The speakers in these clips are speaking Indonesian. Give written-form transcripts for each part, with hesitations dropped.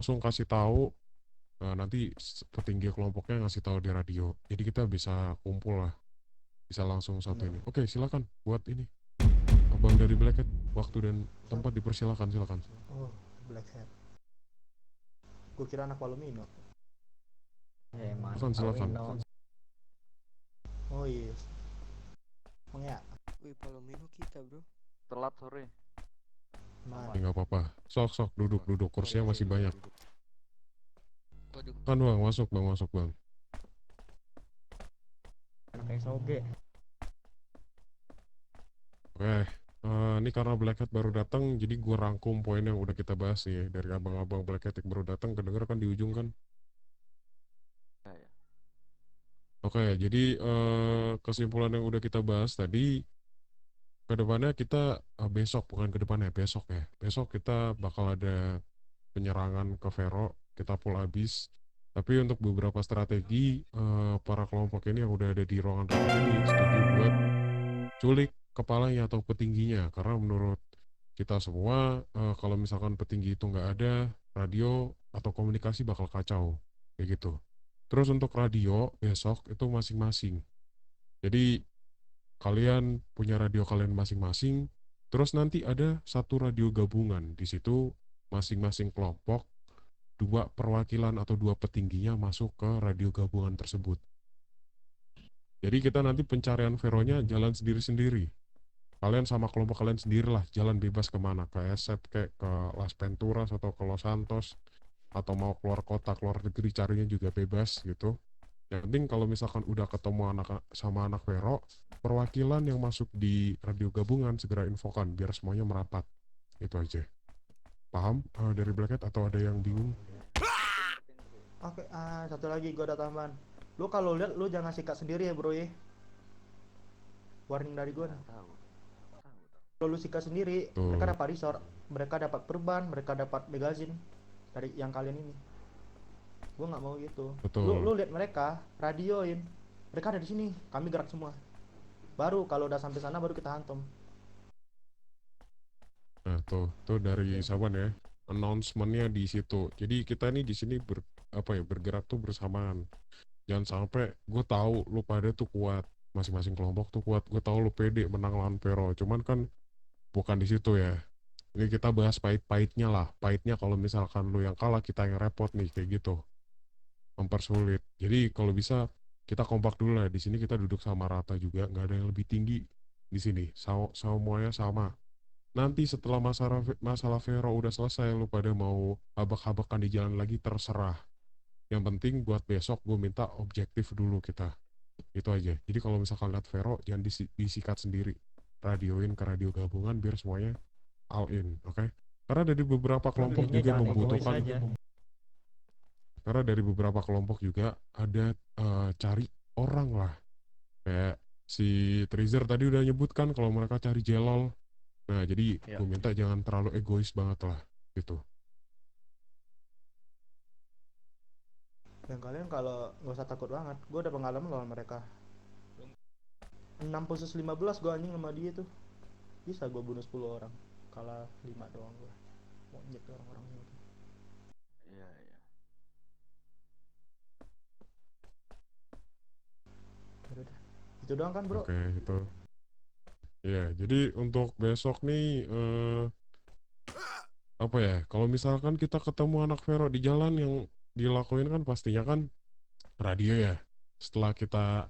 langsung kasih tahu. Nanti petinggi kelompoknya ngasih tahu di radio. Jadi kita bisa kumpul lah, bisa langsung satu Bener. ini. Oke, silakan buat ini. Abang dari Blackhead, waktu dan tempat dipersilakan, silakan. Oh, Black Hat. Gue kira anak Palomino. Emang Silakan, silakan. Palomino. Oh iya. Emang ya? Wih, Palomino kita bro. Telat sore. Nah, Nggak apa-apa. Sok, sok, duduk, duduk. Kursinya masih banyak. Waduh, Kan bang, masuk bang, masuk bang. Anak SOG. Oke, ini karena Blackhead baru datang, jadi gue rangkum poin yang udah kita bahas nih dari abang-abang Blackhead yang baru datang. Kedenger kan di ujung kan. Ya, ya. Oke, jadi kesimpulan yang udah kita bahas tadi, kedepannya kita besok, bukan kedepannya, besok ya. Besok kita bakal ada penyerangan ke Vero, kita full habis. Tapi untuk beberapa strategi, para kelompok ini yang udah ada di ruangan rapat ini setuju buat culik kepalanya atau petingginya. Karena menurut kita semua, kalau misalkan petinggi itu nggak ada, radio atau komunikasi bakal kacau. Kayak gitu. Terus untuk radio, besok itu masing-masing. Jadi kalian punya radio kalian masing-masing, terus nanti ada satu radio gabungan. Di situ masing-masing kelompok, dua perwakilan atau dua petingginya masuk ke radio gabungan tersebut. Jadi kita nanti pencarian Veronya jalan sendiri-sendiri. Kalian sama kelompok kalian sendirilah jalan bebas kemana, ke Eset kayak ke Las Venturas atau ke Los Santos, atau mau keluar kota, keluar negeri, carinya juga bebas gitu. Yang penting kalau misalkan udah ketemu sama anak Vero, perwakilan yang masuk di radio gabungan segera infokan biar semuanya merapat. Itu aja. Paham dari Blackhead atau ada yang bingung? oke. Satu lagi gue ada tambahan. Lu kalau lihat lu jangan sikat sendiri ya bro ya. Warning dari gue. Tahu. Kalau lu sikat sendiri, Tuh, mereka dapat resort, mereka dapat perban, mereka dapat magazine dari yang kalian ini. Gue nggak mau gitu. Lu betul. lu lihat mereka, radioin. Mereka ada di sini, kami gerak semua. Baru kalau udah sampai sana baru kita hantam. Nah, tuh dari Saban ya. Announcement-nya di situ. Jadi kita nih di sini bergerak tuh bersamaan. Jangan sampai gue tahu lu pada tuh kuat, masing-masing kelompok tuh kuat. Gue tahu lu pede menang lawan Vero. Cuman kan bukan di situ ya. Ini kita bahas pahit-pahitnya lah. Pahitnya kalau misalkan lu yang kalah, kita yang repot nih kayak gitu. Mempersulit. Jadi kalau bisa kita kompak dulu lah. Di sini kita duduk sama rata juga, nggak ada yang lebih tinggi di sini. Semuanya sama. Nanti setelah masalah Vero udah selesai, lu pada mau habak-habakan di jalan lagi terserah. Yang penting buat besok gue minta objektif dulu kita. Itu aja. Jadi kalau misalkan lihat Vero jangan disikat sendiri. Radioin ke radio gabungan biar semuanya all in, oke? Karena dari beberapa kelompok Intinya juga jangan egois membutuhkan, aja. karena dari beberapa kelompok juga ada cari orang lah. Kayak si Treasure tadi udah nyebutkan kalau mereka cari Jelol. Nah, jadi Ya. gue minta jangan terlalu egois banget lah, gitu. Dan kalian kalau nggak usah takut banget, gue udah pengalaman lawan mereka. 6 versus 15 gue anjing sama dia tuh. Bisa gue bunuh 10 orang. Kalah 5 doang gue. Monyet orang-orangnya tuh. Iya, iya. Udah. Itu doang kan bro? Oke, itu. Ya, jadi untuk besok nih, apa ya, kalau misalkan kita ketemu anak Vero di jalan, yang dilakuin kan pastinya kan radio ya. Setelah kita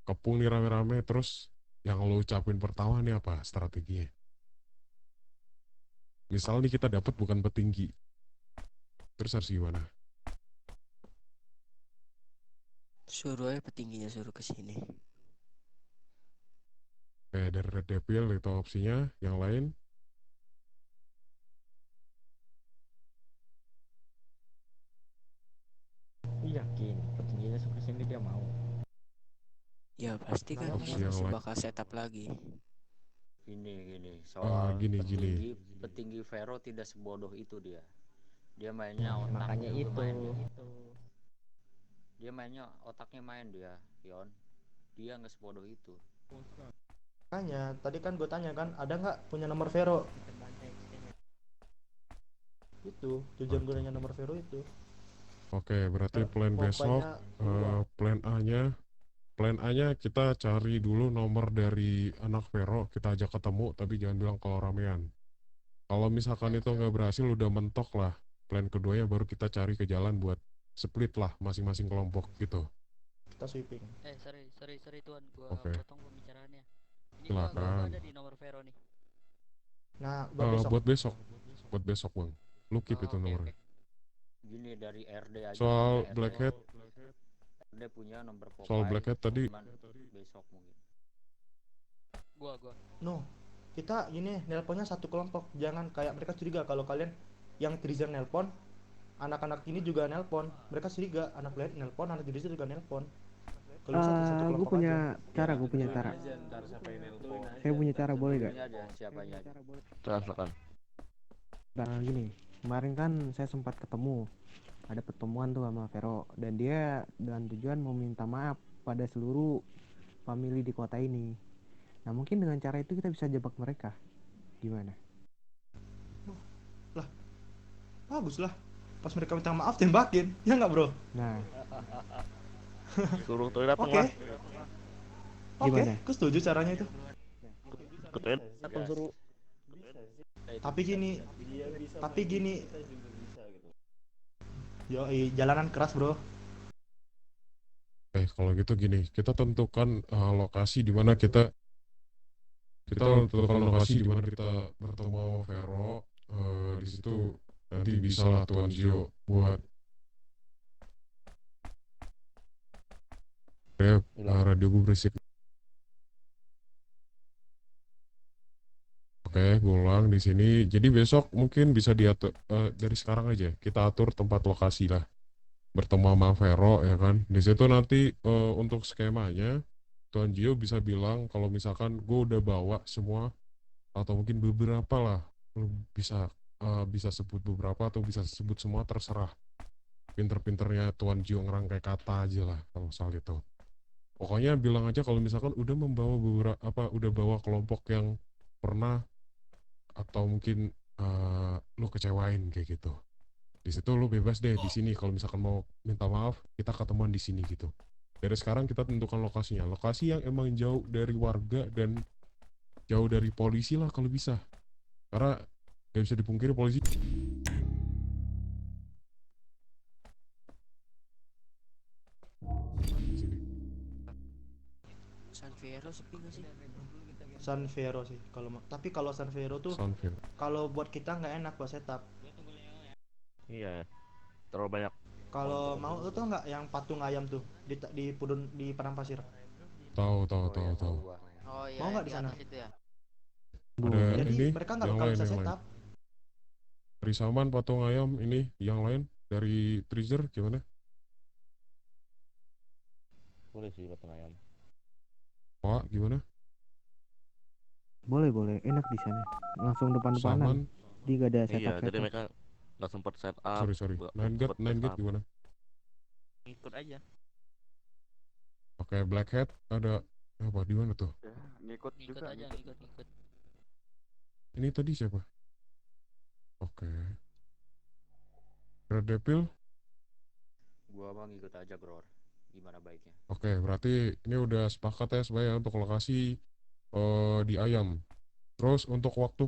kepung nih rame-rame, terus yang lo ucapin pertama nih apa strateginya? Misal nih kita dapat bukan petinggi, terus harus gimana? suruh aja petingginya suruh ke sini. Kayak dari Red Devil itu opsinya, yang lain Yakin petingginya suka sini dia mau. Ya pasti kan Kenapa dia opsi yang pasti lain. bakal setup lagi. Gini soal Gini. petinggi Vero tidak sebodoh itu dia mainnya Nah, otak makanya juga itu. main dia mainnya otaknya main dia Yon, dia nggak sebodoh itu. Makanya tadi kan gue tanya kan, ada nggak punya nomor Vero? Itu tujuan gunanya nomor Vero itu. Oke, berarti plan besok, Pokoknya uang. plan A-nya kita cari dulu nomor dari anak Vero, kita ajak ketemu, tapi jangan bilang kalau ramean. Kalau misalkan itu nggak berhasil, udah mentok lah. Plan keduanya baru kita cari ke jalan buat split lah masing-masing kelompok gitu. Kita sweeping. Sorry Tuan, gua Oke. potong pembicaraannya. Ini gua Silakan. ada di nomor Vero nih. Nah, buat besok. Buat besok bang. Lu keep itu Oke, nomornya. Gini dari RD aja. Soal RD Blackhead, RD punya nomor profile. soal Blackhead tadi, cuman besok mungkin. Gua. No, kita gini nelponnya satu kelompok. Jangan kayak mereka curiga kalau kalian yang Trizer nelpon, anak-anak ini juga nelpon. Mereka curiga anak Blackhead nelpon, anak Trizer juga nelpon. Kalau bisa satu gue kelompok punya aja. cara, Saya punya cara, boleh gak? Ini aja siapanya aja. Silakan. Nah gini, kemarin kan saya sempat ketemu, ada pertemuan tuh sama Vero, dan dia dengan tujuan mau minta maaf pada seluruh family di kota ini. Nah mungkin dengan cara itu kita bisa jebak mereka. Gimana? Bagus lah. Pas mereka minta maaf tembakin, ya nggak bro? Nah, Suruh tuh datang Oke. lah. Oke, Gimana? aku setuju caranya itu. Ketuin datang suruh. Tapi gini. Yo, jalanan keras bro. kalau gitu gini, kita tentukan lokasi di mana kita tentukan lokasi di mana kita bertemu sama Vero. Di situ nanti bisa lah Tuan Gio buat radio gue berisik. Oke, gue ulang di sini. Jadi besok mungkin bisa diatur dari sekarang aja. Kita atur tempat lokasi lah. Bertemu sama Vero ya kan. Di situ nanti untuk skemanya Tuan Gio bisa bilang kalau misalkan gue udah bawa semua atau mungkin beberapa lah. Lu bisa sebut beberapa atau bisa sebut semua, terserah. Pinter-pinternya Tuan Gio ngerangkai kata aja lah kalau soal itu. Pokoknya bilang aja kalau misalkan udah membawa udah bawa kelompok yang pernah atau mungkin lu kecewain kayak gitu. Di situ lu bebas deh di sini kalau misalkan mau minta maaf, kita ketemuan di sini gitu. Dari sekarang kita tentukan lokasinya. Lokasi yang emang jauh dari warga dan jauh dari polisi lah kalau bisa. Karena gak bisa dipungkiri polisi. San Vero sepi gak sih? San Vero sih tapi kalau San Vero tuh Sunfield. kalau buat kita nggak enak buat setup. Iya. Terlalu banyak. Kalau mau lu tau nggak yang patung ayam tuh di Padang Pasir? Tahu. Oh iya. Mau nggak yang di sana? atas itu ya? Ada Jadi ini mereka nggak yang bakal lain, bisa yang lain. setup. Risaman, patung ayam, ini yang lain dari Treasure gimana? Boleh sih patung ayam. Pak gimana? boleh, enak di sana. Langsung Saman, depan-depanan. Dia gak ada Iya, jadi setup. mereka nggak sempat set up. sorry. nggak Nine sempet Gate setup. gimana? Ikut aja. Oke, Blackhead ada apa di mana tuh? Ya, ngikut Ngikut juga. aja, ngikut. Ini tadi siapa? Oke. Red Devil. Gua mau ngikut aja, Bro. Gimana baiknya? Oke, berarti ini udah sepakat ya sebenarnya untuk lokasi di Ayam. Terus untuk waktu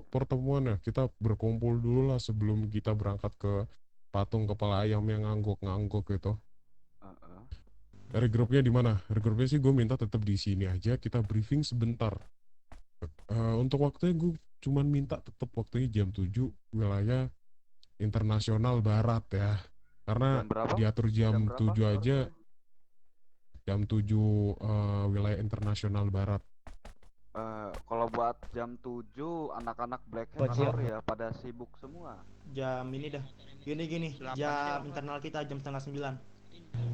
pertemuan ya, kita berkumpul dulu lah sebelum kita berangkat ke patung kepala ayam yang ngangguk gitu. Dari grupnya di mana? Dari grupnya sih gue minta tetap di sini aja, kita briefing sebentar. Untuk waktunya gue cuman minta tetap waktunya jam 7 wilayah internasional barat ya. Karena Jam berapa? diatur Jam jam berapa? 7 aja, jam 7 wilayah internasional barat. Kalau buat jam 7 anak-anak Blackhead sorry ya pada sibuk semua. Jam ini dah. Gini. Jam internal kita jam 8:30.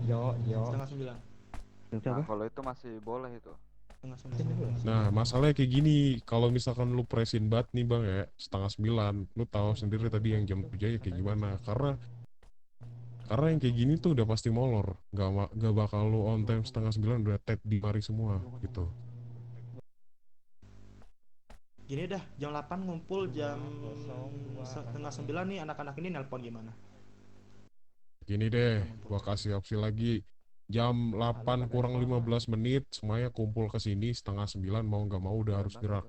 Yo. 8:30. Nah, kalau itu masih boleh itu. 8:30. Nah, masalahnya kayak gini, kalau misalkan lu presin banget nih bang ya, 8:30, lu tahu sendiri tadi yang jam 7 ya kayak gimana. Karena yang kayak gini tuh udah pasti molor, nggak bakal lu on time 8:30 udah tet di mari semua gitu. Gini dah, jam 8 ngumpul, jam setengah 9 nih anak-anak ini nelpon gimana? Gini deh, gua kasih opsi lagi. Jam 8 kurang 15 menit semuanya kumpul ke sini, setengah 9 mau nggak mau udah harus gerak.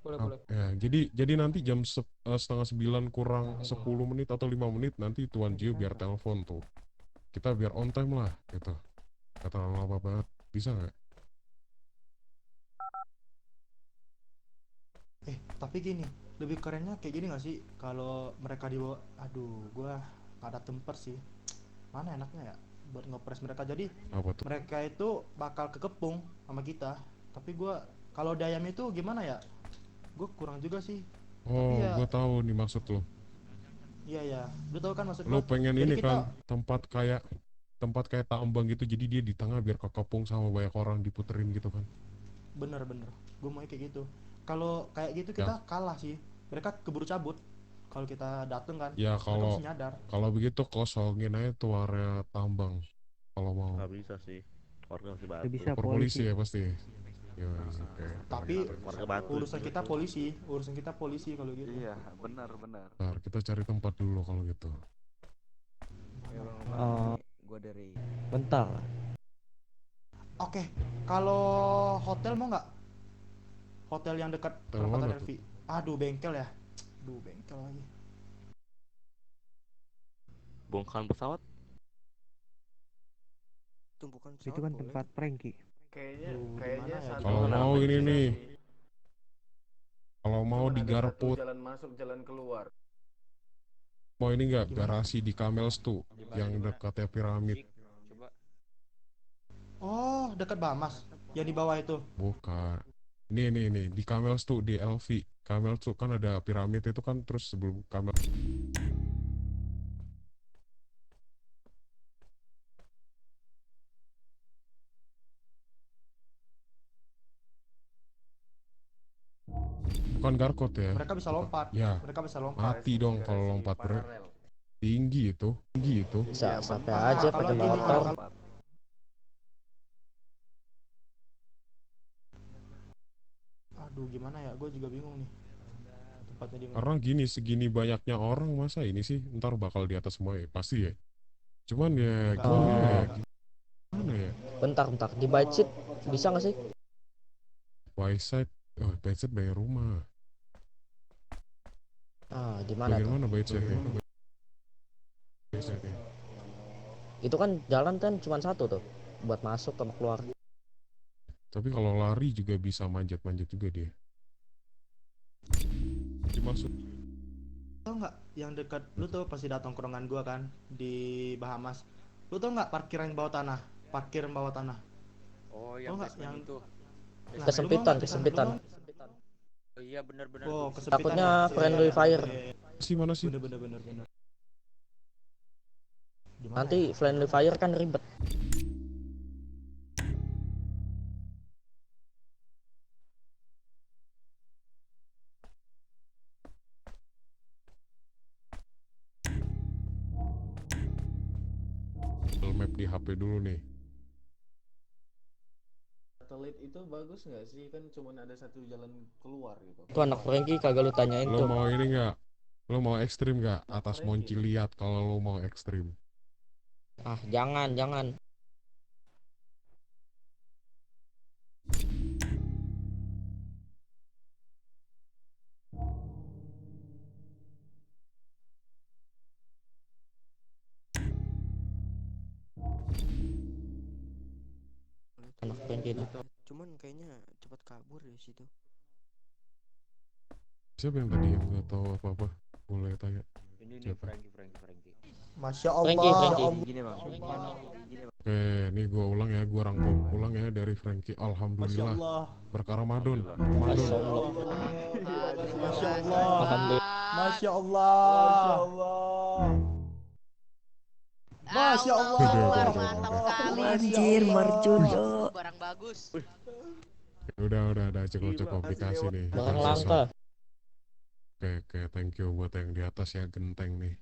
Boleh. Ya, jadi nanti setengah 9 kurang 10 menit atau 5 menit nanti Tuan Gio biar telepon tuh. Kita biar on time lah gitu. Gak terlalu lama banget. Bisa nggak? Tapi gini, lebih kerennya kayak gini gak sih? Kalau mereka dibawa, aduh, gua gak ada tempat sih. Mana enaknya ya buat ngepres mereka. Jadi Apa tuh? mereka itu bakal kekepung sama kita. Tapi gua kalau Dayam itu gimana ya? Gue kurang juga sih. Oh, Tapi ya, gue tahu nih maksud lo. iya ya. Lu tahu kan maksud Lo gua? pengen Jadi ini kita kan tempat kayak tambang gitu, jadi dia di tengah biar kekepung sama banyak orang diputerin gitu kan. bener. Gue mau kayak gitu. Kalau kayak gitu Ya, kita kalah sih. Mereka keburu cabut. Kalau kita dateng kan, ya mereka kalau mesti nyadar. kalau begitu kosongin aja tuh area tambang kalau mau. Nggak bisa sih, warga masih Udah batu. bisa Lapor polisi ya pasti. Ya, oke. Tapi Warga batu. urusan kita polisi kalau gitu. Iya, benar. Ntar kita cari tempat dulu kalau gitu. Gua dari bentar. Oke, kalau hotel mau nggak? Hotel yang dekat Hotel perempatan mana tuh? Elvi. Aduh, bengkel ya. Aduh, bengkel lagi. Bongkaran pesawat. Tumpukan pesawat Itu kan boleh tempat tuh. Frankie. Kayaknya Gimana ya? satu Kalau Gimana mau apa ini sih? nih, kalau mau cuman di ada satu Garput, jalan masuk, jalan keluar. mau ini nggak Gimana? garasi di Camels tuh, yang dekatnya piramid. Coba. Oh, dekat Bamas. Yang di bawah itu. Bukan. Ini di Camels tuh di LV. Camels tuh kan ada piramid itu kan, terus sebelum Camels. Bukan Garkot ya. Mereka bisa lompat. Ya, Mereka bisa lompat. mati dong kalau lompat tinggi itu. Bisa sampai Ah, aja kalau pakai gini, motor. Aduh, gimana ya? Gue juga bingung nih. Tempatnya di mana? Karena gini, segini banyaknya orang masa ini sih ntar bakal di atas semua ya, pasti ya. Cuman ya gimana ya? Bentar. Di bite sheet bisa nggak sih? Bayside, Bayside banyak rumah. Di mana Bagian tuh? mana Bayside ya? Bayside ya? Itu kan jalan kan cuma satu tuh buat masuk sama keluar. Tapi kalau lari juga bisa manjat-manjat juga dia. Dimaksud Tau nggak yang dekat lu tuh pasti datang tongkrongan gua kan di Bahamas. Lu tau nggak parkiran bawah tanah? Parkir bawah tanah. Oh, Tau yang nggak basement yang itu. Nah, Kesempitan, lu mau kesempitan. nggak ke sana? Oh iya benar-benar. Oh, gua bisa. kesempitan Takutnya ya? friendly Iya, fire. iya, iya. sih mana sih? Bener. Gimana Nanti ya? friendly fire kan ribet. Google Map di HP dulu nih. Satelit itu bagus nggak sih? Kan cuma ada satu jalan keluar gitu. Itu anak Frankie kagak lu tanyain Lo tuh. mau ini nggak? Lo mau ekstrim nggak? Atas Monci lihat kalau lo mau ekstrim. Jangan. Anak Frankie itu. Cuman kayaknya cepat kabur dari situ. Siapa yang tadi yang nggak tahu apa-apa? Boleh tanya. Ini Siapa? Frankie. Masya Frankie. Allah. Gini bang. Oke, ini gua ulang ya, gua rangkum ulang ya dari Frankie. Masya Alhamdulillah. Allah. Berkara Madun. Masya Allah. Masya Allah. Alhamdulillah. Masya Allah. Masya Allah. Mantap kali. Anjir, mercudo. Barang bagus. Udah cukup dikasih nih. Barang Sosok. langka. Oke, thank you buat yang di atas ya, genteng nih.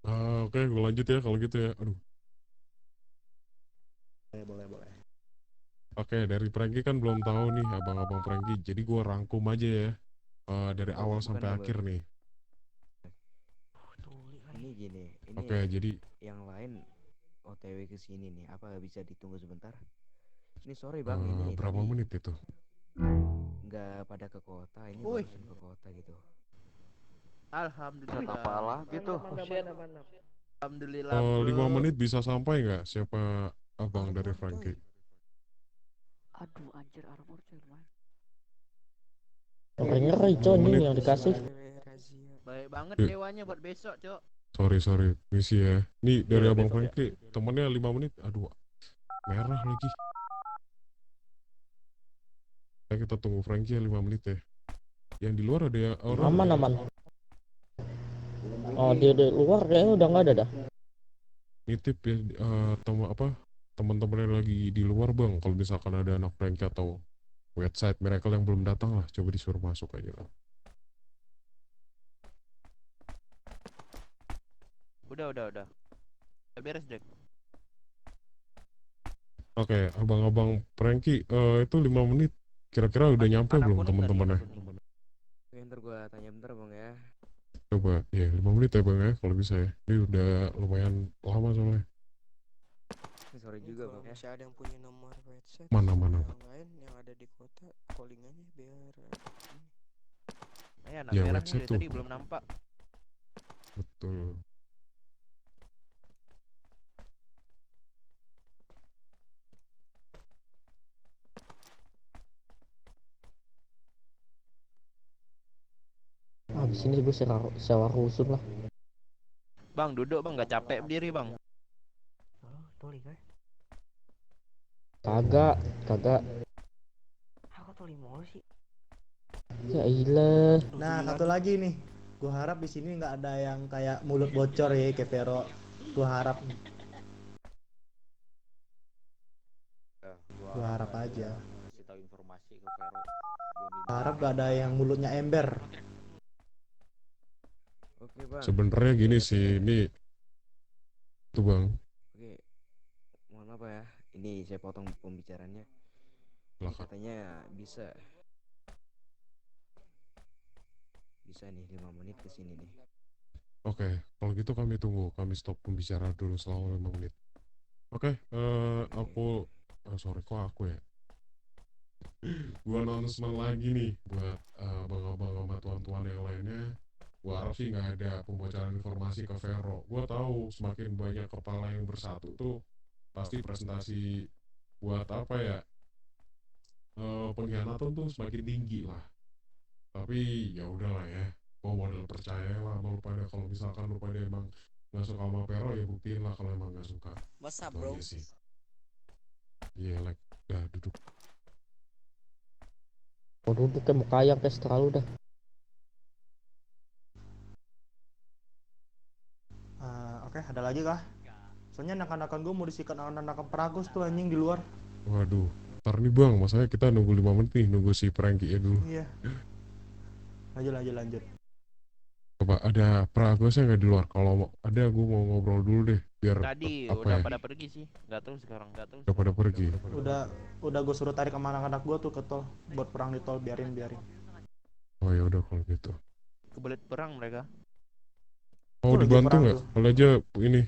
Oke, gue lanjut ya kalau gitu ya. Aduh. Boleh. Oke, dari Franky kan belum tahu nih abang-abang Franky. Jadi gua rangkum aja ya dari awal bukan sampai abang. akhir nih. Ini gini, ini Oke, jadi yang lain OTW ke sini nih. Apa bisa ditunggu sebentar? Ini sorry bang, ini berapa tadi menit itu? nggak pada ke kota. Ini Wih. barusan ke kota gitu. Set apa lagi tuh? Alhamdulillah 5 menit bisa sampai nggak siapa abang dari Franky? Aduh anjir armor coy lumayan. Ngeri coy menit. nih yang dikasih. Baik banget Iya. dewanya buat besok, Cok. Sorry, misi ya. Nih dari Iya, abang besok ya. Franky, temennya 5 menit. Aduh, merah lagi. Kita tunggu Franky 5 menit ya. Yang di luar ada yang orang. Aman. Oh, dia di luar kayaknya udah nggak ada dah. Nitip ya teman-teman yang lagi di luar bang. Kalau misalkan ada anak Franky atau website Miracle yang belum datang lah, coba disuruh masuk aja lah. Udah. Udah beres, Dek. Oke, abang-abang Franky itu 5 menit. Kira-kira udah nyampe Anak belum kuning teman-temannya? Oke, ntar gua tanya bentar bang ya. Coba ya 5 menit ya bang ya kalau bisa ya. Ini udah lumayan lama soalnya. Sorry juga bang ya. Masih ada yang punya nomor website Mana. yang lain yang ada di kota, calling aja biar Anak Ya, merahnya website dari tuh. tadi belum nampak. Betul. Habis ini gue sewa rusun lah. Bang, duduk bang, nggak capek berdiri bang. Toli kan? Kagak. Aku toli mau sih. Ya ilah. Nah, satu lagi nih. Gua harap di sini nggak ada yang kayak mulut bocor ya kayak Vero. Gua harap nih. Gua harap aja. Kasih tahu informasi ke Vero. Gua harap gak ada yang mulutnya ember. Oke bang. Sebenarnya gini sih, ini tuh bang. Oke. Mohon apa ya? Ini saya potong pembicaranya. Ini Lah, katanya bisa nih 5 menit ke sini nih. Oke, kalau gitu kami stop pembicaraan dulu selama 5 menit. Oke, sorry kok aku ya. Gua announcement lagi nih buat abang-abang sama tuan-tuan yang lainnya. Gua harap sih nggak ada pembocoran informasi ke Vero. Gua tahu semakin banyak kepala yang bersatu tuh pasti presentasi buat apa ya, pengkhianatan tuh semakin tinggi lah. Tapi ya udahlah ya, gua modal percaya lah sama lu pada. Kalau misalkan lu pada emang nggak suka sama Vero ya buktiin lah kalau emang nggak suka. What's up, Itu bro? aja sih. Iya, dah duduk. Mau duduk ke muka ayam kayak terlalu dah. Oke, ada lagi kah? Soalnya anak-anakan gue mau disikat anak-anak peragus tuh anjing di luar. Waduh, ntar nih bang, masalahnya kita nunggu 5 menit nih, nunggu si Franky ya dulu. Iya. Lanjut. Coba ada Pragosnya nggak di luar? Kalau ada, gue mau ngobrol dulu deh, biar Tadi apa udah ya? pada pergi sih. Nggak tahu sekarang. Udah pada pergi. Udah gue suruh tarik sama anak-anak gue tuh ke tol buat perang di tol, biarin. Oh ya udah kalau gitu. Kebelet perang mereka. Mau Lagi dibantu perang nggak? tuh. Kalau aja ini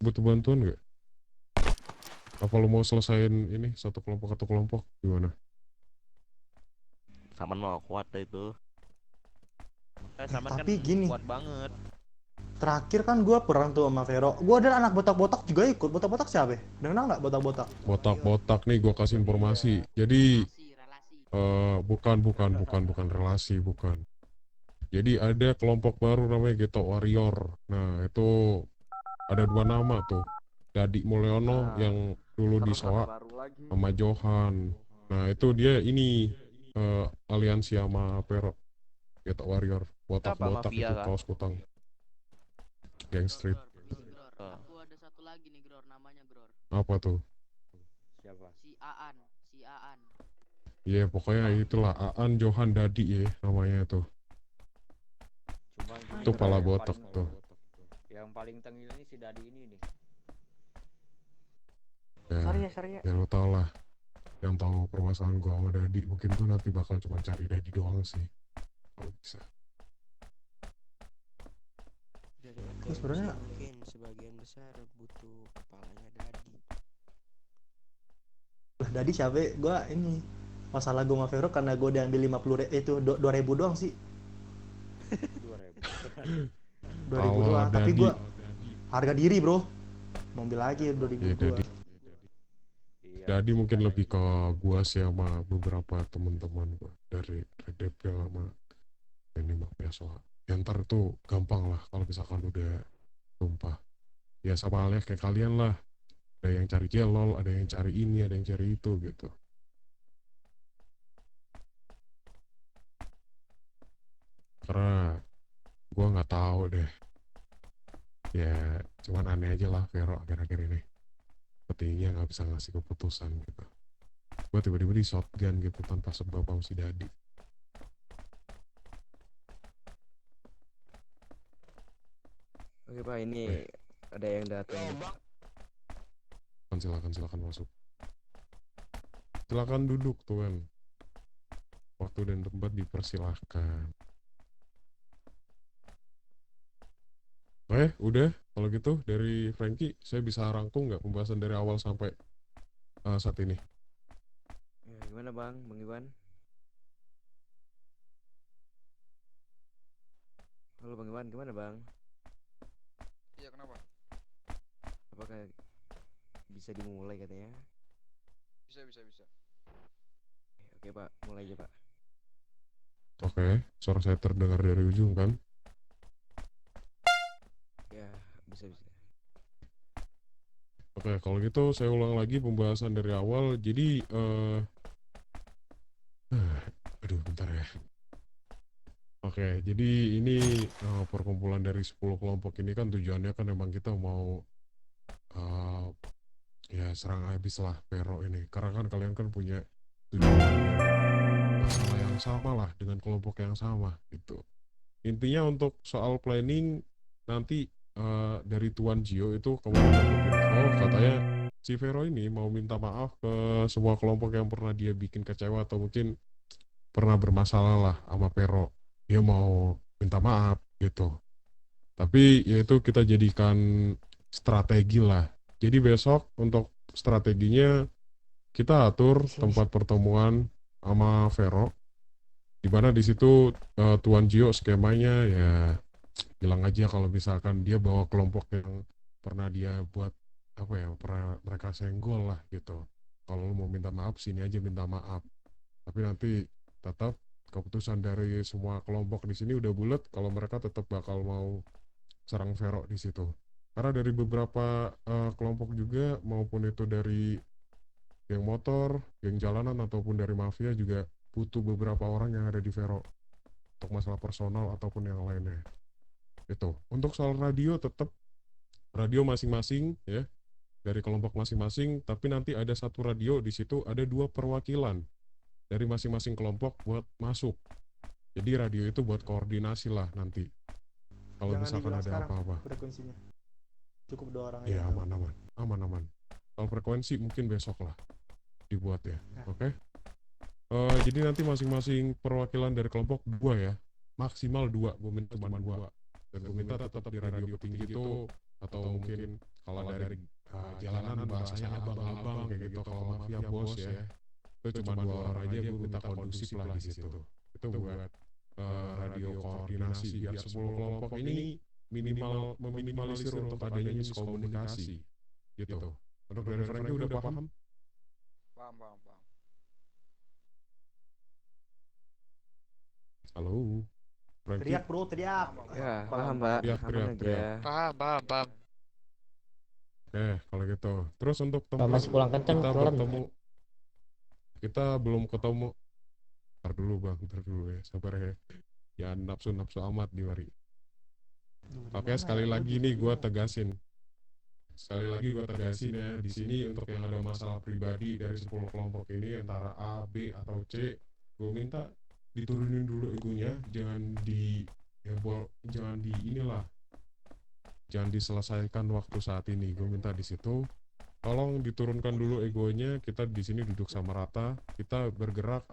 butuh bantuan nggak? Apa lo mau selesain ini satu kelompok gimana? Saman mau kuat deh itu. Saman Tapi kan gini. kuat banget. Terakhir kan gue perang tuh sama Vero. Gue ada anak botak-botak juga ikut. Botak-botak siapa? Dengar nggak botak-botak? Botak nih gue kasih informasi. Jadi bukan relasi, bukan. Jadi ada kelompok baru namanya Ghetto Warrior. Nah itu ada 2 nama tuh. Dadi Mulyono yang dulu di Soa sama Johan. Nah itu dia ini aliansi sama Vero. Ghetto Warrior. Botak-botak mafia itu kah? kaos kutang. Gang Street. Oh. Aku ada satu lagi nih, Gror, namanya Gror. Apa tuh? Siapa? Si Aan. Iya pokoknya itulah Aan Johan Dadi ya namanya tuh. Cuma Itu pala botak paling- tuh. Yang paling tengil ini si Dadi ini nih. Ya, Sorry ya. ya lo tau lah. yang tahu permasalahan gue sama Dadi. Mungkin gue nanti bakal cuma cari Dadi doang sih kalau bisa. Dari Gue OTW sebenarnya sih mungkin sebagian besar butuh kepalanya Dadi. lah Dadi siapa? Gue ini masalah gue sama Vero karena gue diambil 50 itu 2.000 doang sih. 2.000 Kalau doang. Tapi Dadi, gue harga diri bro. Mau ambil lagi 2.000 ya gue. Iya, Dadi mungkin karena lebih ini ke gua sih sama beberapa teman-teman gua dari Red Devil sama ini Mafia soal. Ya ntar itu gampang lah kalau misalkan udah tumpah. Ya sama halnya kayak kalian lah. Ada yang cari jelol, ada yang cari ini, ada yang cari itu gitu. Karena gua nggak tahu deh. Ya cuman aneh aja lah Vero akhir-akhir ini. Sepertinya nggak bisa ngasih keputusan gitu. Gua tiba-tiba di shotgun gitu tanpa sebab sama si Dadi. Oke Pak, ini ada yang datang nih. Silakan masuk. Silakan duduk tuan. Waktu dan tempat dipersilahkan. Udah. Kalau gitu dari Frankie, saya bisa rangkum nggak pembahasan dari awal sampai saat ini? Ya, gimana Bang Iwan? Halo Bang Iwan, gimana Bang? Iya, kenapa? Apakah bisa dimulai katanya? Bisa. Oke Pak, mulai aja Pak. Oke, suara saya terdengar dari ujung kan? Ya, bisa. Oke, kalau gitu saya ulang lagi pembahasan dari awal. Jadi, aduh bentar ya. Oke, jadi ini perkumpulan dari 10 kelompok ini kan tujuannya kan memang kita mau ya serang habis lah Vero ini. Karena kan kalian kan punya tujuan dan masalah yang sama lah dengan kelompok yang sama gitu. Intinya untuk soal planning nanti dari Tuan Gio itu kemarin dapat info katanya si Vero ini mau minta maaf ke semua kelompok yang pernah dia bikin kecewa atau mungkin pernah bermasalah lah sama Vero. Dia mau minta maaf gitu. Tapi yaitu kita jadikan strategi lah. Jadi besok untuk strateginya kita atur tempat pertemuan sama Vero. Dimana di situ Tuan Gio skemanya ya bilang aja kalau misalkan dia bawa kelompok yang pernah dia buat apa ya, pernah mereka senggol lah gitu. Kalau lu mau minta maaf sini aja minta maaf. Tapi nanti tetap keputusan dari semua kelompok di sini udah bulat kalau mereka tetap bakal mau serang Vero di situ. Karena dari beberapa kelompok juga maupun itu dari geng motor, geng jalanan ataupun dari mafia juga butuh beberapa orang yang ada di Vero untuk masalah personal ataupun yang lainnya. Itu. Untuk soal radio tetap radio masing-masing ya dari kelompok masing-masing, tapi nanti ada satu radio di situ ada 2 perwakilan dari masing-masing kelompok buat masuk. Jadi radio itu buat koordinasi lah nanti. Kalau Jangan misalkan dibilang ada sekarang apa-apa. frekuensinya. Cukup 2 orang Ya aja. aman. Kalau frekuensi mungkin besok lah dibuat ya. Oke. Jadi nanti masing-masing perwakilan dari kelompok 2 ya. Maksimal 2, gue minta cuma 2. Dan gue minta tetap di radio tinggi itu atau mungkin kalau dari jalanan bahasanya abang-abang kayak gitu. Kalau mafia bos ya. Itu cuma 2 orang aja gue minta kondusif lah di situ. Itu buat radio koordinasi biar 10 kelompok ini minimal meminimalisir untuk adanya miskomunikasi gitu. Untuk dari Frankie udah paham? Paham. Halo Frankie. Teriak bro, teriak. Ya, paham Pak. Aman aja. Paham. Oke, kalau gitu. Terus untuk Kalau masih pulang kenceng kita pelan. bertemu, kita belum ketemu. Ntar dulu bang, ya, sabar ya. Ya nafsu amat di mari. Oke, sekali lagi nih gue tegasin. Sekali lagi gue tegasin ya, di sini untuk yang ada masalah pribadi dari 10 kelompok ini antara A, B atau C, gue minta diturunin dulu egonya, jangan di inilah. Jangan diselesaikan waktu saat ini. Gue minta di situ tolong diturunkan dulu egonya. Kita di sini duduk sama rata. Kita bergerak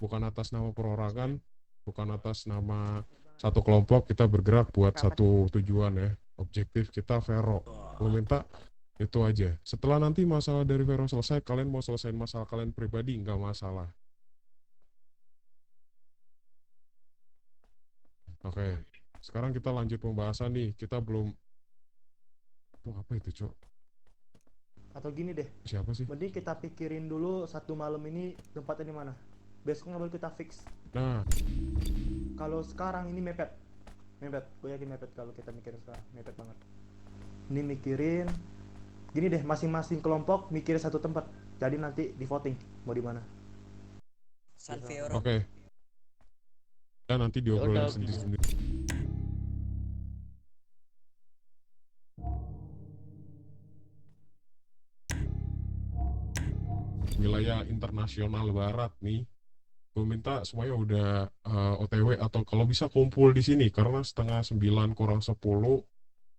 bukan atas nama perorangan, bukan atas nama satu kelompok. Kita bergerak buat satu tujuan ya. Objektif kita Vero. Gue minta itu aja. Setelah nanti masalah dari Vero selesai, kalian mau selesaiin masalah kalian pribadi, nggak masalah. Oke, sekarang kita lanjut pembahasan nih. Kita belum... Tuh, apa itu, Cok? Atau gini deh, Siapa sih? mending kita pikirin dulu satu malam ini tempatnya di mana. Besoknya baru kita fix. Nah, Kalau sekarang ini mepet, gue yakin mepet kalau kita mikirin sekarang, mepet banget. Ini mikirin, gini deh, masing-masing kelompok mikirin satu tempat. Jadi nanti di voting mau di mana. San Fioro. oke. Ya nanti diobrolin Yaudah, sendiri-sendiri. Wilayah internasional barat nih, gue minta semuanya udah OTW atau kalau bisa kumpul di sini karena 8:30 kurang 10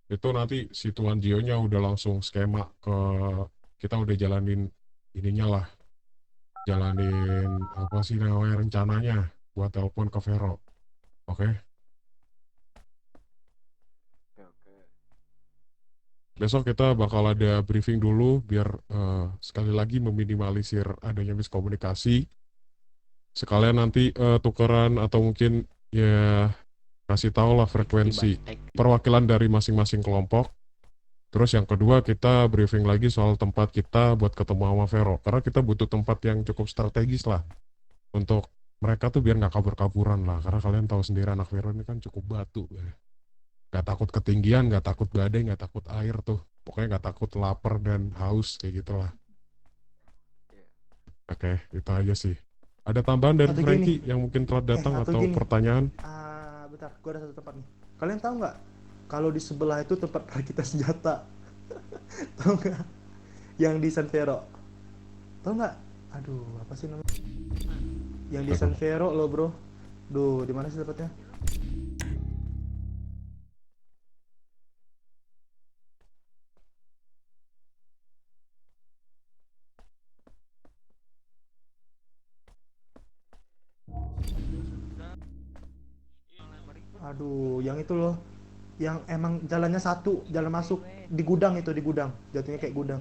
itu nanti si Tuan Gio-nya udah langsung skema ke kita udah jalanin ininya lah, jalanin apa sih namanya rencananya buat telepon ke Vero. Oke. Oke. Besok kita bakal ada briefing dulu biar sekali lagi meminimalisir adanya miskomunikasi. Sekalian nanti tukeran atau mungkin ya kasih tahu lah frekuensi perwakilan dari masing-masing kelompok. Terus yang kedua kita briefing lagi soal tempat kita buat ketemu sama Vero. Karena kita butuh tempat yang cukup strategis lah untuk mereka tuh biar nggak kabur-kaburan lah. Karena kalian tahu sendiri anak Vero ini kan cukup batu ya. Nggak takut ketinggian, nggak takut badai, nggak takut air tuh. Pokoknya nggak takut lapar dan haus kayak gitulah. Oke, itu aja sih. Ada tambahan dari Atau Frankie gini. yang mungkin telat datang atau atau gini. pertanyaan? Bentar, gue ada satu tempat nih. Kalian tahu nggak? Kalau di sebelah itu tempat perakitan senjata. Tahu nggak? Yang di San Vero. Tahu nggak? Aduh, apa sih namanya? Yang di San Vero loh, bro. Duh, di mana sih tempatnya? Aduh, yang itu loh. Yang emang jalannya satu, jalan masuk di gudang itu, di gudang. Jatuhnya kayak gudang.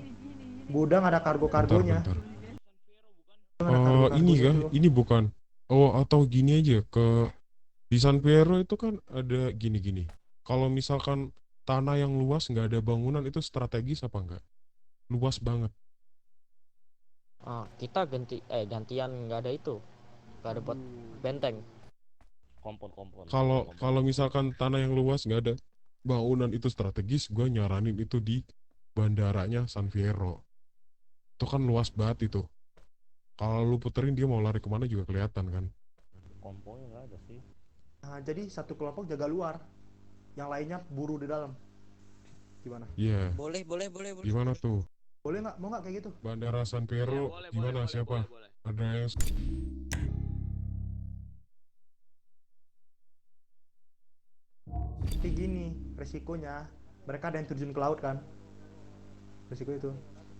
Gudang ada kargo-kargonya. Bentar. Ada Ini kargo-kargonya kah? tuh. Ini bukan. Oh, atau gini aja ke di San Piero itu kan ada gini-gini. Kalau misalkan tanah yang luas nggak ada bangunan itu strategis apa enggak? Luas banget. Kita gantian nggak ada itu, nggak ada buat benteng. Kalau misalkan tanah yang luas nggak ada bangunan itu strategis, gue nyaranin itu di bandaranya San Fierro. Itu kan luas banget itu. Kalau lu puterin dia mau lari kemana juga kelihatan kan. Komponya nggak ada sih. Nah, jadi satu kelompok jaga luar, yang lainnya buru di dalam. Gimana? Iya. Boleh. Gimana tuh? Boleh nggak? Mau nggak kayak gitu? Bandara San Fierro gimana siapa? Ada yang Tapi gini, resikonya mereka ada yang terjun ke laut kan? Resiko itu.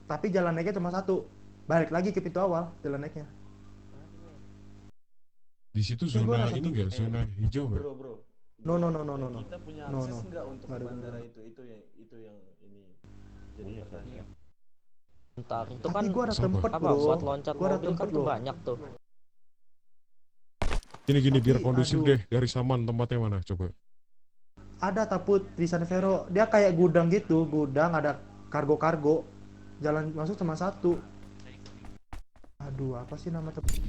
Tapi jalan naiknya cuma satu. Balik lagi ke pintu awal jalan naiknya. di situ Tapi gua zona rasa ini tuh- nggak zona hijau nggak? Bro. No. Kita punya No, akses no. nggak untuk Nggak ke ada bandara gunanya. itu yang ini jadi pertanyaan. Bentar, itu Tapi kan gua ada Sabar. tempat, apa bro. buat loncat Gua ada mobil kan tempat, tuh loh. banyak tuh. Gini biar Tapi, kondusif aduh. deh. Dari Saman tempatnya mana coba? Ada taput di San Vero. Dia kayak gudang gitu, gudang ada kargo-kargo. Jalan masuk cuma satu. Aduh, apa sih nama tempat?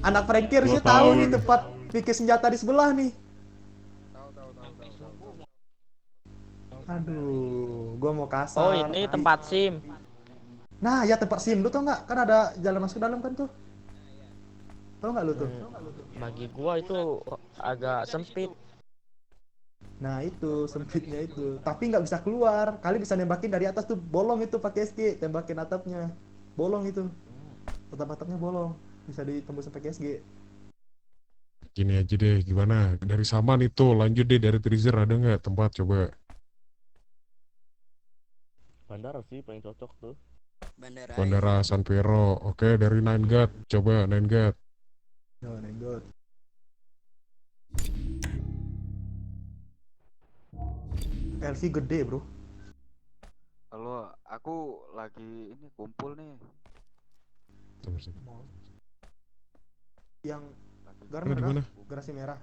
Anak Frankie harusnya Gua tahu tahu nih nih. tempat pikir senjata di sebelah nih. Aduh, gua mau kasar. Oh, ini tempat SIM. Nah, ya tempat SIM. Lu tau nggak? Kan ada jalan masuk dalam kan tuh. Tau nggak lu tuh? Bagi gua itu agak sempit. Nah itu sempitnya itu, tapi nggak bisa keluar. Kali bisa nembakin dari atas tuh bolong itu pakai SG, tembakin atapnya, bolong itu, atapnya bolong, bisa ditembus pakai SG. Gini aja deh, gimana? Dari Saman itu, lanjut deh dari Treasure ada nggak tempat coba? Bandara sih paling cocok tuh. Bandara San Fierro. Oke, dari Nine God, coba Nine God. Oh my god. LV gede bro. Halo, aku lagi ini kumpul nih. Yang Lagi Garmen di kah? mana? Garasi merah.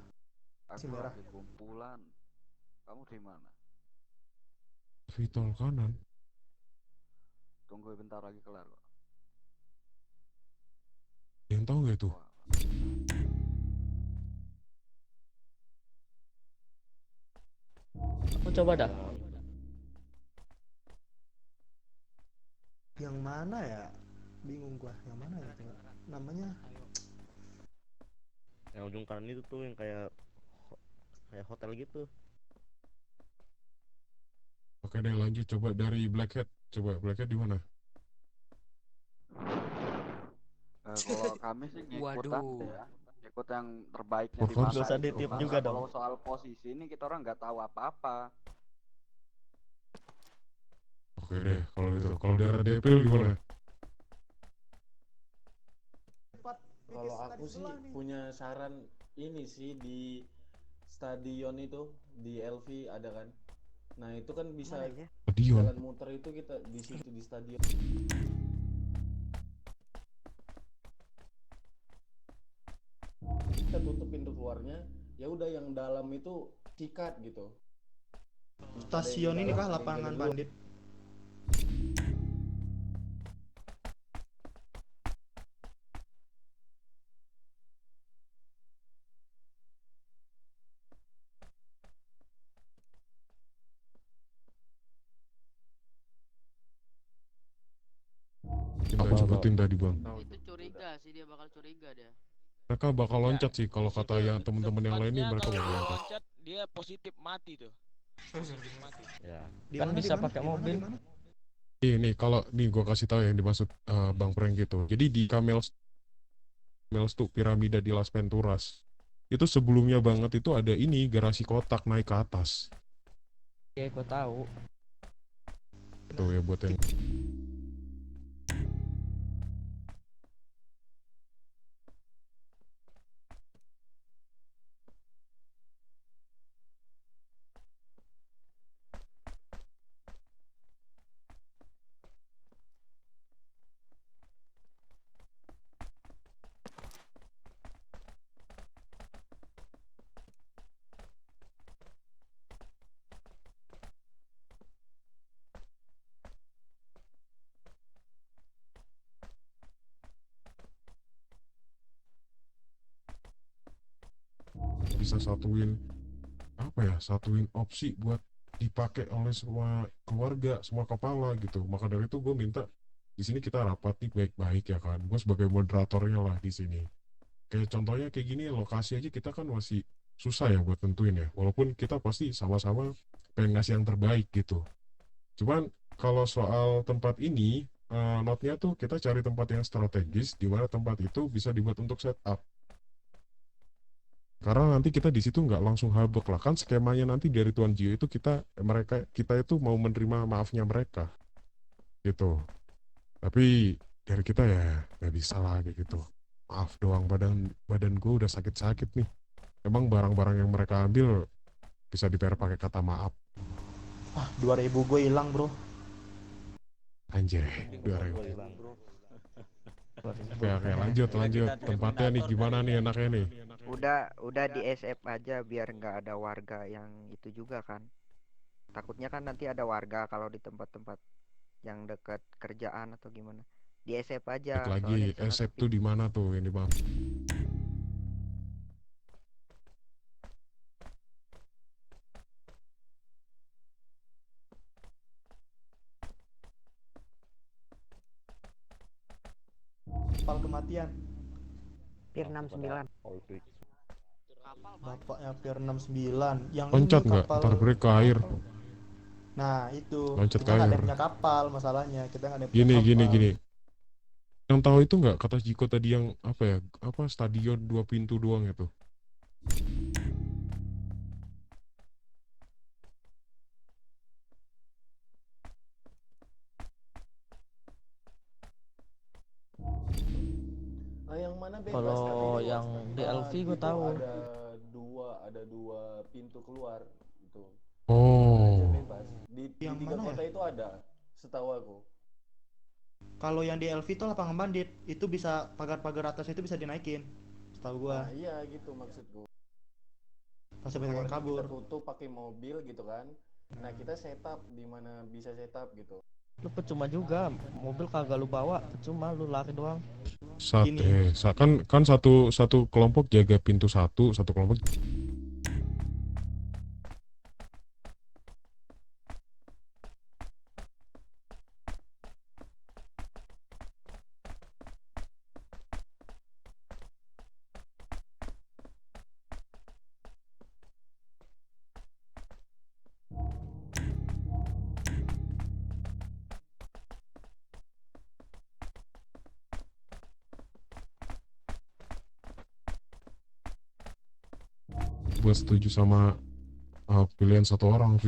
Aku merah. lagi kumpulan. Kamu di mana? Vitol kanan. Tunggu bentar lagi kelar kok. Yang tahu nggak itu? Wah, Aku coba dah. Yang mana ya? Bingung gua. Yang mana ya? Namanya? Yang ujung kanan itu tuh yang kayak hotel gitu. Oke deh, lanjut coba dari Blackhead. Coba Blackhead di mana? kalau kami sih ngikut Waduh. ya. Ikut yang terbaiknya di Pokoknya mana Gak usah itu. ditip Karena juga dong. kalau soal posisi ini kita orang nggak tahu apa-apa. Oke deh, kalau gitu. Kalau daerah Depil gimana? Kalau aku sih punya saran ini sih di stadion itu di LV ada kan. Nah, itu kan bisa Stadion. jalan muter itu kita di situ di stadion. Kita tutup pintu keluarnya, ya udah yang dalam itu sikat gitu. Stasiun ini kah lapangan bandit? Kita sebutin tadi bang. Itu curiga sih, dia bakal curiga dia. Mereka bakal loncat sih kalau kata yang teman-teman yang lain ini mereka bakal loncat. loncat dia positif mati tuh. Positif mati. Ya. Kan bisa pakai mobil. Ini kalau nih gua kasih tahu yang dimaksud Bang Frank gitu. Jadi di Camels tuh piramida di Las Venturas. Itu sebelumnya banget itu ada ini garasi kotak naik ke atas. Oke, gua tahu. Itu ya buat yang bisa satuin opsi buat dipakai oleh semua keluarga, semua kepala gitu. Maka dari itu gue minta di sini kita rapat nih baik-baik ya kan. Gue sebagai moderatornya lah di sini. Kayak contohnya kayak gini lokasi aja kita kan masih susah ya buat tentuin ya. Walaupun kita pasti sama-sama pengen ngasih yang terbaik gitu. Cuman kalau soal tempat ini notnya tuh kita cari tempat yang strategis di mana tempat itu bisa dibuat untuk setup. Karena nanti kita di situ nggak langsung habek lah kan skemanya nanti dari Tuan Gio itu kita itu mau menerima maafnya mereka gitu. Tapi dari kita ya nggak bisa lah kayak gitu. Maaf doang badan gue udah sakit-sakit nih. Emang barang-barang yang mereka ambil bisa dibayar pakai kata maaf. Wah, 2000 gue hilang bro. Anjir, 2000. Oke, lanjut. Tempatnya nih gimana nih enaknya nih? Udah di SF aja biar nggak ada warga yang itu juga kan. Takutnya kan nanti ada warga kalau di tempat-tempat yang dekat kerjaan atau gimana. Di SF aja. Cek lagi, SF tuh di mana tuh ini bang? Kapal kematian. Pier 69. Bapaknya Pier 69 yang Loncat ini nggak? kapal. Ntar break ke air. Nah itu Loncat kita ke nggak ada air. yang punya kapal masalahnya, kita nggak ada yang punya Gini, kapal. gini. Yang tahu itu nggak kata Jiko tadi yang apa ya? Apa stadion 2 pintu doang itu? Yang mana bebas Kalau tapi luas. yang di LV gue Gitu tahu. ada dua pintu keluar itu. Oh. Bebas. Di Yang tiga mana kota ya? itu ada, setahu aku. Kalau yang di LV itu lapangan bandit, itu bisa pagar-pagar atas itu bisa dinaikin, setahu gua. Nah, iya gitu maksudku. Pasti banyak yang Keluarnya kabur. kita tutup pakai mobil gitu kan. Nah, kita setup di mana bisa setup gitu. Lu percuma juga, mobil kagak lu bawa, percuma lu lari doang. Kan satu kelompok jaga pintu satu kelompok. Gue setuju sama pilihan satu orang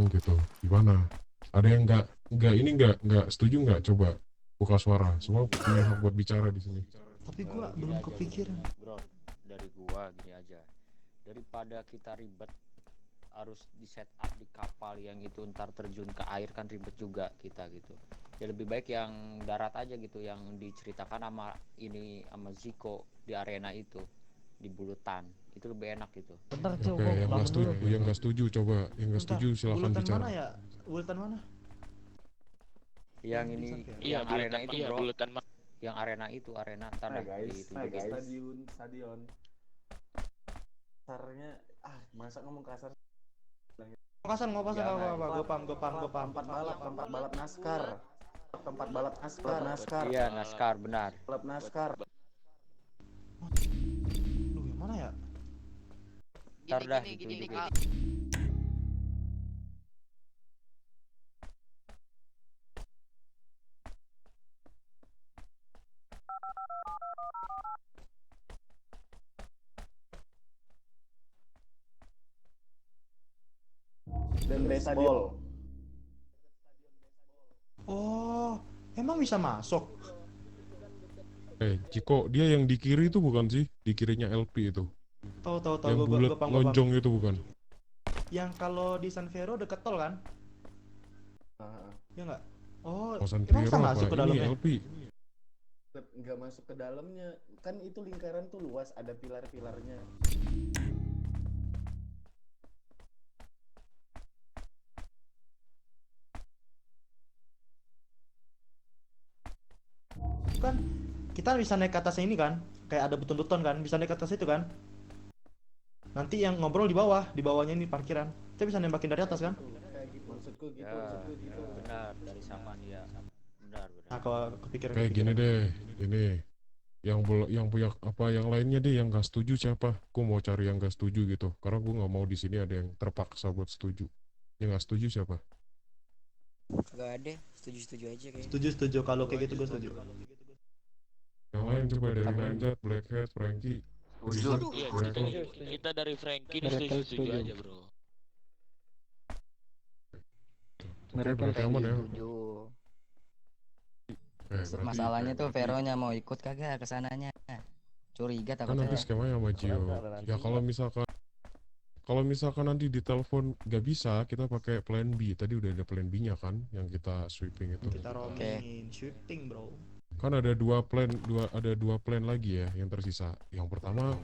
gitu. Gimana? Ada yang nggak setuju nggak? Coba buka suara. Semua punya hak buat bicara di sini. Tapi gua Gini belum aja, kepikiran. bro, dari gua gini aja, daripada kita ribet harus di set up di kapal yang itu ntar terjun ke air kan ribet juga kita gitu. Ya lebih baik yang darat aja gitu, yang diceritakan sama Ziko di arena itu, di Bulutan itu lebih enak gitu. Bentar Oke, yang nggak setuju coba, yang nggak setuju silakan Bulletin bicara. mana ya? Bulletin mana? Yang ini, Iya, yang arena itu bro, Bulutan mah. yang arena ntar Nah, deh guys, ditunjukin. stadion. Kasarnya masa ngomong kasar. Ngopasan apa? Gue paham. Tempat balap NASCAR. Tempat balap NASCAR. Iya, NASCAR benar. Balap NASCAR. Duh, yang mana ya? Ntar dah Gini, ditunjukin. Dan baseball. Oh, emang bisa masuk? Jiko, dia yang di kiri itu bukan sih? Di kirinya LP itu. Tahu. Yang bulat Gua paham. lonjong itu bukan? Yang kalau di San Fierro deket tol kan? Ya nggak? Oh, San emang bisa Fierro masuk apa? ke dalamnya? Ini LP. Nggak masuk ke dalamnya. Kan itu lingkaran tuh luas, ada pilar-pilarnya. Kan kita bisa naik ke atas ini kan? Kayak ada beton-beton kan? Bisa naik ke atas itu kan? Nanti yang ngobrol di bawahnya ini parkiran. Kita bisa nembakin dari atas kan? Maksudku gitu, Ya, benar, dari Saman ya. Benar. Nah, kalau kepikiran Kayak gini deh, ini yang punya apa yang lainnya deh yang gak setuju siapa? Gue mau cari yang gak setuju gitu, karena gue nggak mau di sini ada yang terpaksa buat setuju. Yang gak setuju siapa? Gak ada, setuju aja kayak. Setuju. Kalau kayak gitu gue setuju. Yang lain coba dari Manjat, Blackhead, Frankie. Setuju. Iya, kita dari Frankie ini setuju aja bro. Oke, berarti aman ya. Setuju. Berarti Masalahnya tuh Veronya mau ikut kagak ke sananya. Curiga kan takutnya. nanti skemanya sama Gio. Ya kalau misalkan nanti di telepon gak bisa, kita pakai plan B. Tadi udah ada plan B-nya kan, yang kita sweeping itu. Kita roaming, shooting bro. Kan ada dua plan lagi ya yang tersisa. Yang pertama